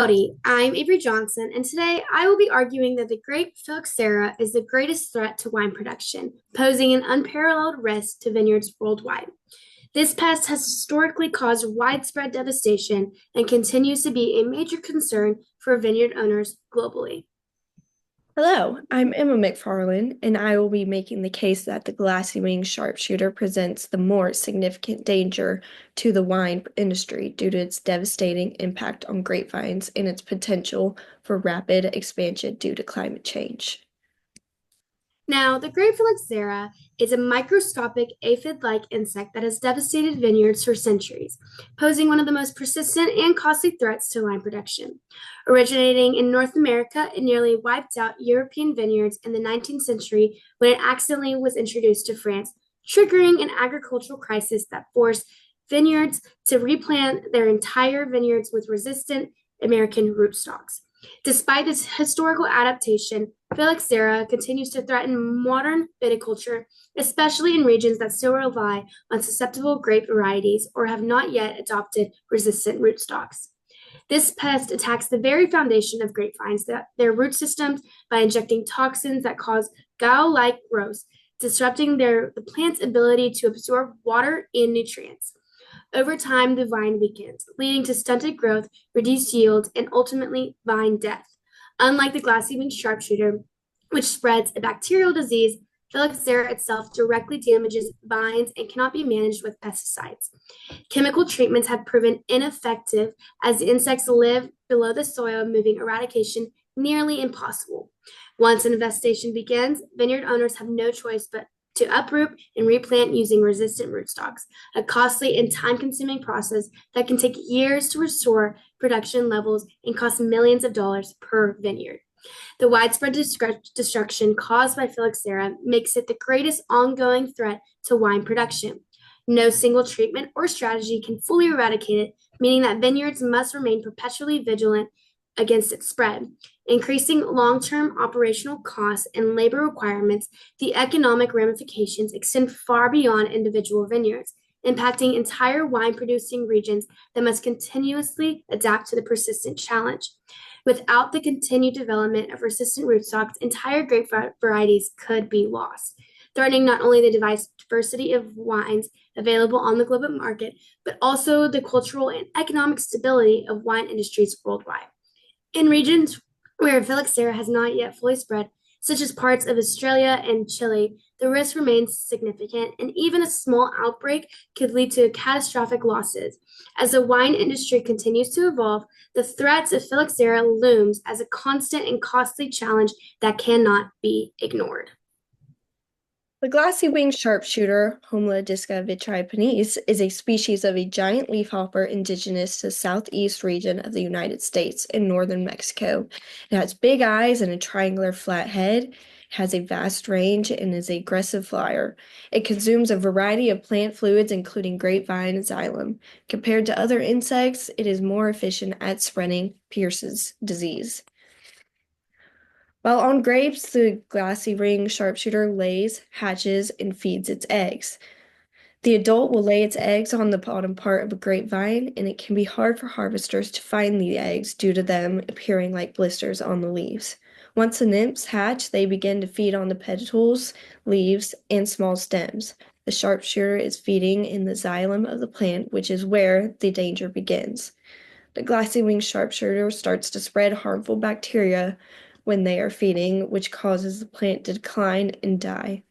Howdy, I'm Avery Johnson, and today I will be arguing that the grape Phylloxera is the greatest threat to wine production, posing an unparalleled risk to vineyards worldwide. This pest has historically caused widespread devastation and continues to be a major concern for vineyard owners globally. Hello, I'm Emma McFarlane, and I will be making the case that the glassy wing sharpshooter presents the more significant danger to the wine industry due to its devastating impact on grapevines and its potential for rapid expansion due to climate change. Now, the grape Phylloxera is a microscopic aphid-like insect that has devastated vineyards for centuries, posing one of the most persistent and costly threats to wine production. Originating in North America, it nearly wiped out European vineyards in the 19th century when it accidentally was introduced to France, triggering an agricultural crisis that forced vineyards to replant their entire vineyards with resistant American rootstocks. Despite this historical adaptation, Phylloxera continues to threaten modern viticulture, especially in regions that still rely on susceptible grape varieties or have not yet adopted resistant rootstocks. This pest attacks the very foundation of grapevines, their root systems, by injecting toxins that cause gall-like growth, disrupting the plant's ability to absorb water and nutrients. Over time, the vine weakens, leading to stunted growth, reduced yields, and ultimately vine death. Unlike the glassy winged sharpshooter, which spreads a bacterial disease, Phylloxera itself directly damages vines and cannot be managed with pesticides. Chemical treatments have proven ineffective as the insects live below the soil, moving eradication nearly impossible. Once an infestation begins, vineyard owners have no choice but to uproot and replant using resistant rootstocks, a costly and time consuming process that can take years to restore production levels and cost millions of dollars per vineyard. The widespread destruction caused by Phylloxera makes it the greatest ongoing threat to wine production. No single treatment or strategy can fully eradicate it, meaning that vineyards must remain perpetually vigilant against its spread. Increasing long term operational costs and labor requirements, the economic ramifications extend far beyond individual vineyards, impacting entire wine producing regions that must continuously adapt to the persistent challenge. Without the continued development of resistant rootstocks, entire grape varieties could be lost, threatening not only the diversity of wines available on the global market, but also the cultural and economic stability of wine industries worldwide. In regions where Phylloxera has not yet fully spread, such as parts of Australia and Chile, the risk remains significant, and even a small outbreak could lead to catastrophic losses. As the wine industry continues to evolve, the threats of Phylloxera looms as a constant and costly challenge that cannot be ignored. The glassy-winged sharpshooter, Homla disca vitripennis, is a species of a giant leafhopper indigenous to the southeast region of the United States and northern Mexico. It has big eyes and a triangular flat head, has a vast range, and is an aggressive flyer. It consumes a variety of plant fluids, including grapevine and xylem. Compared to other insects, it is more efficient at spreading Pierce's disease. While on grapes, the glassy ring sharpshooter lays, hatches, and feeds its eggs. The adult will lay its eggs on the bottom part of a grapevine, and it can be hard for harvesters to find the eggs due to them appearing like blisters on the leaves. Once the nymphs hatch, they begin to feed on the petals, leaves, and small stems. The sharpshooter is feeding in the xylem of the plant, which is where the danger begins. The glassy winged sharpshooter starts to spread harmful bacteria when they are feeding, which causes the plant to decline and die.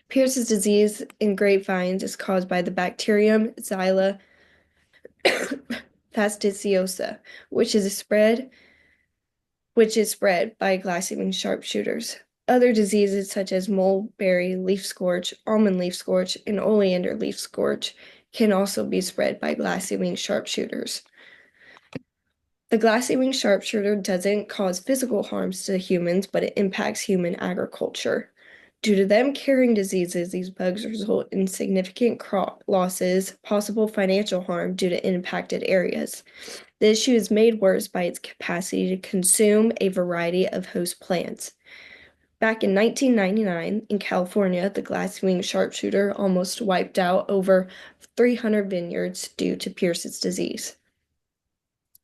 Pierce's disease in grapevines is caused by the bacterium Xyla fastidiosa, which is spread by glassy winged sharpshooters. Other diseases such as mulberry leaf scorch, almond leaf scorch, and oleander leaf scorch can also be spread by glassy winged sharpshooters. The glassy winged sharpshooter doesn't cause physical harms to humans, but it impacts human agriculture. Due to them carrying diseases, these bugs result in significant crop losses, possible financial harm due to impacted areas. The issue is made worse by its capacity to consume a variety of host plants. Back in 1999, in California, the glassy winged sharpshooter almost wiped out over 300 vineyards due to Pierce's disease.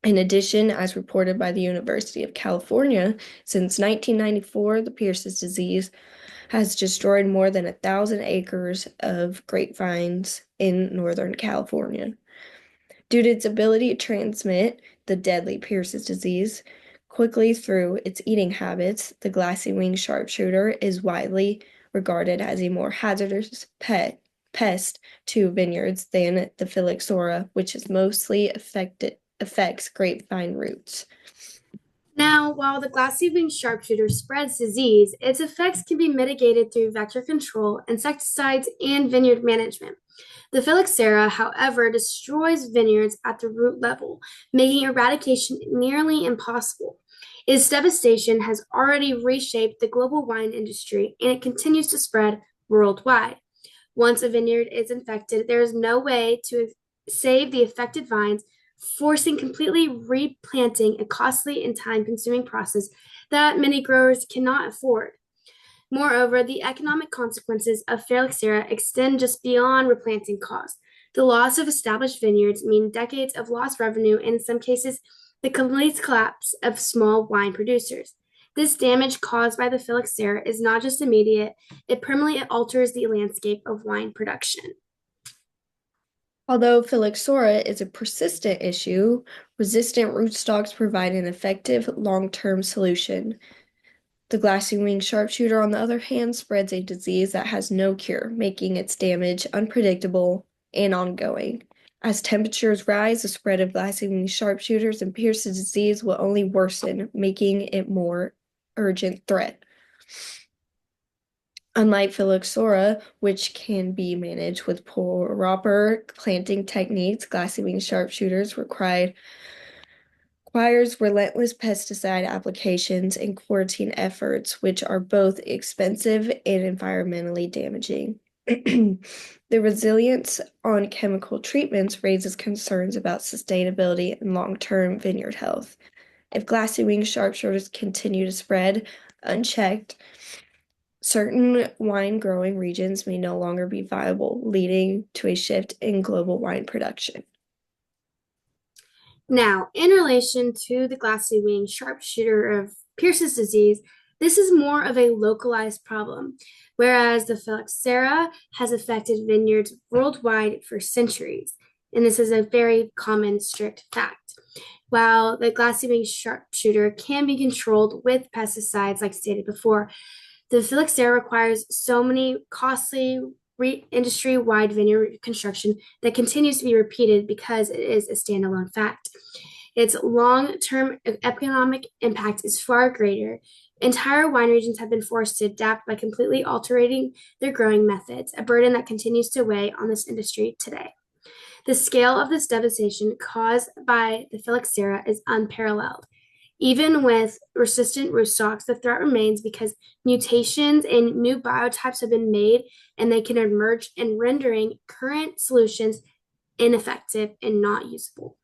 In addition, as reported by the University of California, since 1994, the Pierce's disease has destroyed more than 1,000 acres of grapevines in Northern California. Due to its ability to transmit the deadly Pierce's disease quickly through its eating habits, the glassy winged sharpshooter is widely regarded as a more hazardous pest to vineyards than the Phylloxera, which is mostly affects grapevine roots. Now, while the glassy winged sharpshooter spreads disease, its effects can be mitigated through vector control, insecticides, and vineyard management. The phylloxera, however, destroys vineyards at the root level, making eradication nearly impossible. Its devastation has already reshaped the global wine industry, and it continues to spread worldwide. Once a vineyard is infected, there is no way to save the affected vines, forcing completely replanting, a costly and time consuming process that many growers cannot afford. Moreover, the economic consequences of phylloxera extend just beyond replanting costs. The loss of established vineyards mean decades of lost revenue and, in some cases, the complete collapse of small wine producers. This damage caused by the phylloxera is not just immediate, it permanently alters the landscape of wine production. Although phylloxera is a persistent issue, resistant rootstocks provide an effective long-term solution. The glassy winged sharpshooter, on the other hand, spreads a disease that has no cure, making its damage unpredictable and ongoing. As temperatures rise, the spread of glassy winged sharpshooters and Pierce's disease will only worsen, making it more urgent threat. Unlike Phylloxera, which can be managed with proper planting techniques, glassy winged sharpshooters requires relentless pesticide applications and quarantine efforts, which are both expensive and environmentally damaging. The resilience on chemical treatments raises concerns about sustainability and long-term vineyard health. If glassy winged sharpshooters continue to spread unchecked, certain wine growing regions may no longer be viable, leading to a shift in global wine production. Now, in relation to the glassy wing sharpshooter of Pierce's disease, this is more of a localized problem, whereas the phylloxera has affected vineyards worldwide for centuries. And this is a very common, strict fact. While the glassy wing sharpshooter can be controlled with pesticides, like stated before, the phylloxera requires so many costly industry-wide vineyard construction that continues to be repeated because it is a standalone fact. Its long-term economic impact is far greater. Entire wine regions have been forced to adapt by completely altering their growing methods, a burden that continues to weigh on this industry today. The scale of this devastation caused by the phylloxera is unparalleled. Even with resistant rootstocks, the threat remains because mutations and new biotypes have been made and they can emerge in rendering current solutions ineffective and not usable.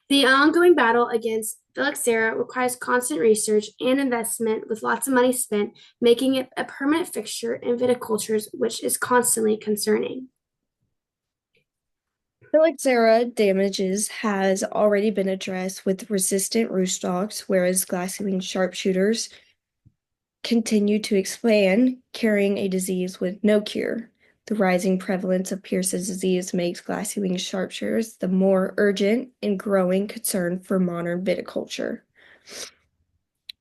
The ongoing battle against phylloxera requires constant research and investment with lots of money spent, making it a permanent fixture in viticultures, which is constantly concerning. Phylloxera damages has already been addressed with resistant rootstocks, whereas glassy winged sharpshooters continue to expand, carrying a disease with no cure. The rising prevalence of Pierce's disease makes glassy winged sharpshooters the more urgent and growing concern for modern viticulture.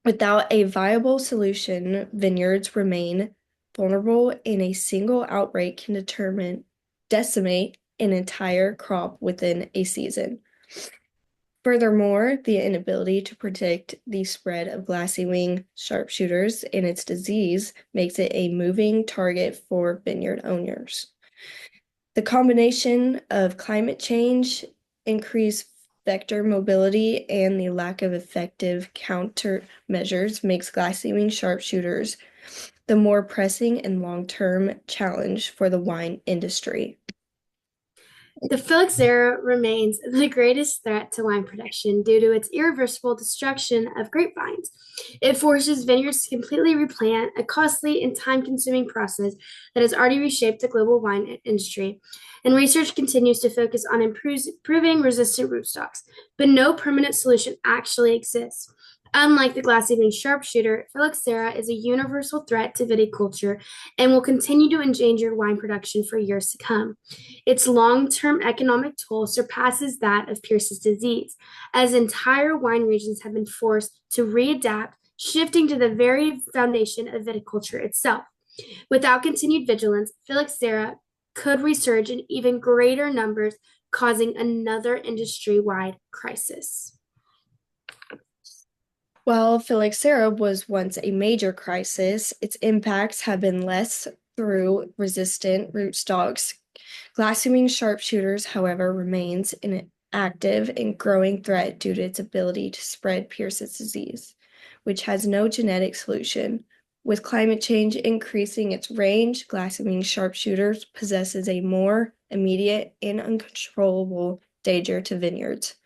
Without a viable solution, vineyards remain vulnerable, and a single outbreak can decimate an entire crop within a season. Furthermore, the inability to predict the spread of glassy wing sharpshooters and its disease makes it a moving target for vineyard owners. The combination of climate change, increased vector mobility, and the lack of effective countermeasures makes glassy wing sharpshooters the more pressing and long-term challenge for the wine industry. The phylloxera remains the greatest threat to wine production due to its irreversible destruction of grapevines. It forces vineyards to completely replant, a costly and time consuming process that has already reshaped the global wine industry. And research continues to focus on improving resistant rootstocks, but no permanent solution actually exists. Unlike the glassy winged sharpshooter, phylloxera is a universal threat to viticulture and will continue to endanger wine production for years to come. Its long-term economic toll surpasses that of Pierce's disease, as entire wine regions have been forced to readapt, shifting to the very foundation of viticulture itself. Without continued vigilance, phylloxera could resurge in even greater numbers, causing another industry-wide crisis. While Phylloxera was once a major crisis, its impacts have been less through resistant rootstocks. Glassy sharpshooters, however, remains an active and growing threat due to its ability to spread Pierce's disease, which has no genetic solution. With climate change increasing its range, glassy sharpshooters possesses a more immediate and uncontrollable danger to vineyards.